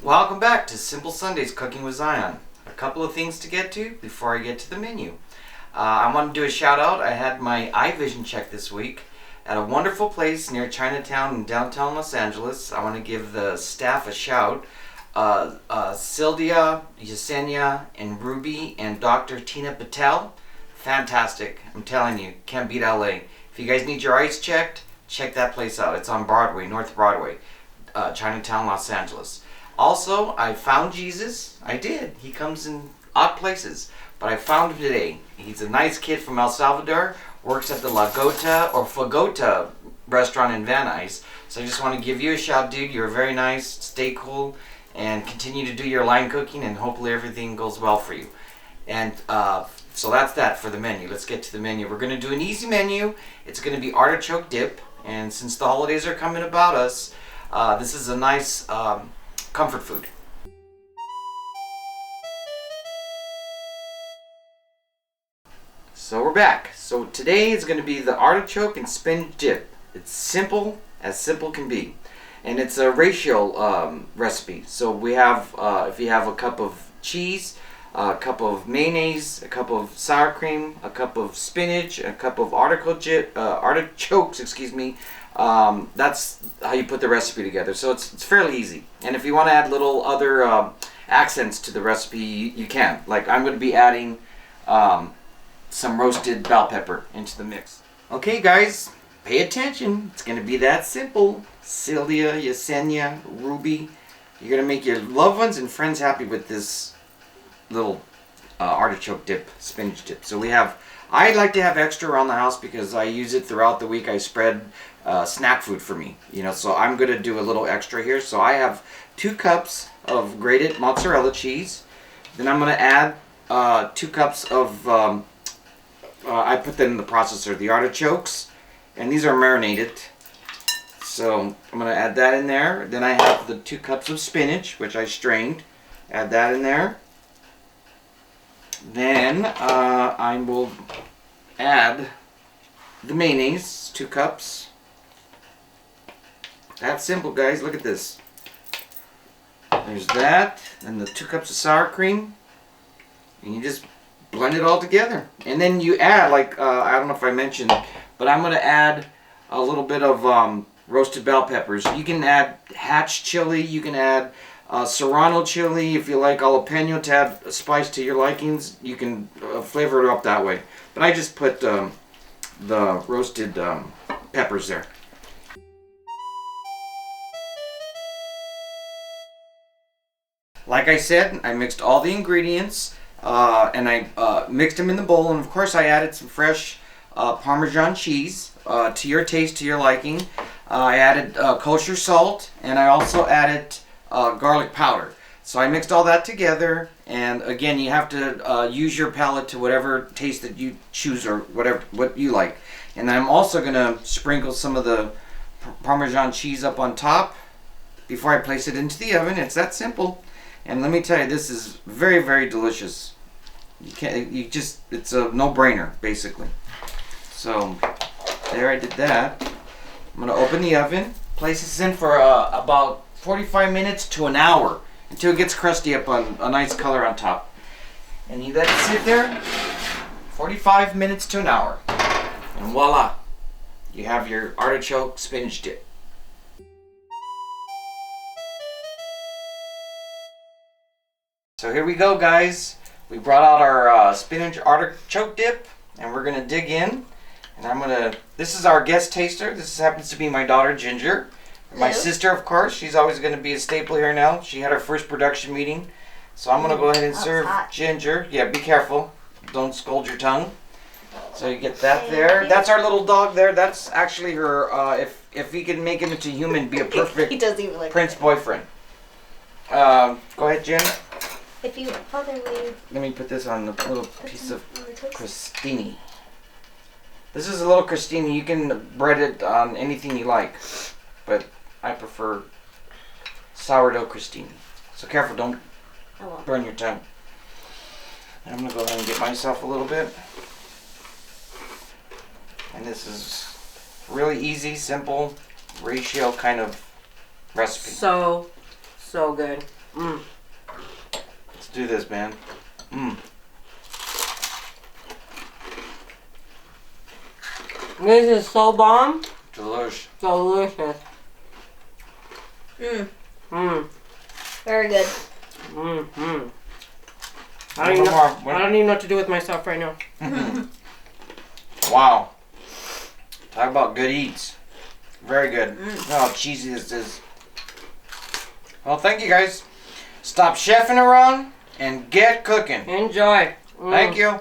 Welcome back to Simple Sundays Cooking with Zion. A couple of things to get to before I get to the menu. I want to do a shout out. I had my eye vision check this week at a wonderful place near Chinatown in downtown Los Angeles. I want to give the staff a shout. Sylvia, Yesenia, and Ruby, and Dr. Tina Patel. Fantastic. I'm telling you, can't beat LA. If you guys need your eyes checked, check that place out. It's on Broadway, North Broadway, Chinatown, Los Angeles. Also, I found Jesus. I did. He comes in odd places, but I found him today. He's a nice kid from El Salvador, works at the La Gota or Fagota restaurant in Van Nuys. So I just want to give you a shout, dude. You're very nice. Stay cool and continue to do your line cooking, and hopefully everything goes well for you. And so that's that for the menu. Let's get to the menu. We're going to do an easy menu. It's going to be artichoke dip, and since the holidays are coming about us, this is a nice comfort food. So we're back. So today is going to be the artichoke and spinach dip. It's simple as simple can be, and it's a ratio recipe. So we have, if you have a cup of cheese, a cup of mayonnaise, a cup of sour cream, a cup of spinach, a cup of artichokes, that's how you put the recipe together. So it's fairly easy. And if you want to add little other accents to the recipe, you can. Like I'm going to be adding some roasted bell pepper into the mix. Okay guys, pay attention. It's going to be that simple. Sylvia, Yesenia, Ruby, you're going to make your loved ones and friends happy with this little artichoke dip, spinach dip. So I like to have extra around the house because I use it throughout the week. I spread snack food for me, so I'm going to do a little extra here. So I have 2 cups of grated mozzarella cheese. Then I'm going to add 2 cups of, I put them in the processor, the artichokes, and these are marinated. So I'm going to add that in there. Then I have the 2 cups of spinach, which I strained. Add that in there. Then I will add the mayonnaise, 2 cups. That's simple, guys. Look at this. There's that, and the 2 cups of sour cream, and you just blend it all together. And then you add, I don't know if I mentioned, but I'm going to add a little bit of roasted bell peppers. You can add hatch chili. You can add serrano chili. If you like jalapeno to add a spice to your likings, you can flavor it up that way. But I just put the roasted peppers there. Like I said, I mixed all the ingredients and I mixed them in the bowl, and of course I added some fresh Parmesan cheese to your taste, to your liking. I added kosher salt, and I also added garlic powder. So I mixed all that together, and again, you have to use your palate to whatever taste that you choose, or what you like. And I'm also going to sprinkle some of the Parmesan cheese up on top before I place it into the oven. It's that simple. And let me tell you, this is very, very delicious. It's a no-brainer, basically. So there, I did that. I'm going to open the oven, place this in for about 45 minutes to an hour until it gets crusty up on a nice color on top. And you let it sit there 45 minutes to an hour. And voila, you have your artichoke spinach dip. So here we go, guys. We brought out our spinach artichoke dip, and we're going to dig in. And this is our guest taster. This happens to be my daughter, Ginger. My sister, of course, she's always going to be a staple here now. She had her first production meeting. So I'm going to go ahead and serve Ginger. Yeah, be careful. Don't scald your tongue. So you get that there. That's our little dog there. That's actually her, if he can make him into human, be a perfect he doesn't even like Prince boyfriend. Go ahead, Jen. If you let me put this on a little piece of crostini. This is a little crostini. You can bread it on anything you like, but I prefer sourdough crostini. So careful, don't burn your tongue. I'm going to go ahead and get myself a little bit. And this is really easy, simple, ratio kind of recipe. So good. Let's do this, man. This is so bomb. Delicious. Delicious. Very good. I don't even know what to do with myself right now. Wow. Talk about good eats. Very good. Look how cheesy this is. Well, thank you guys. Stop chefing around and get cooking. Enjoy. Thank you.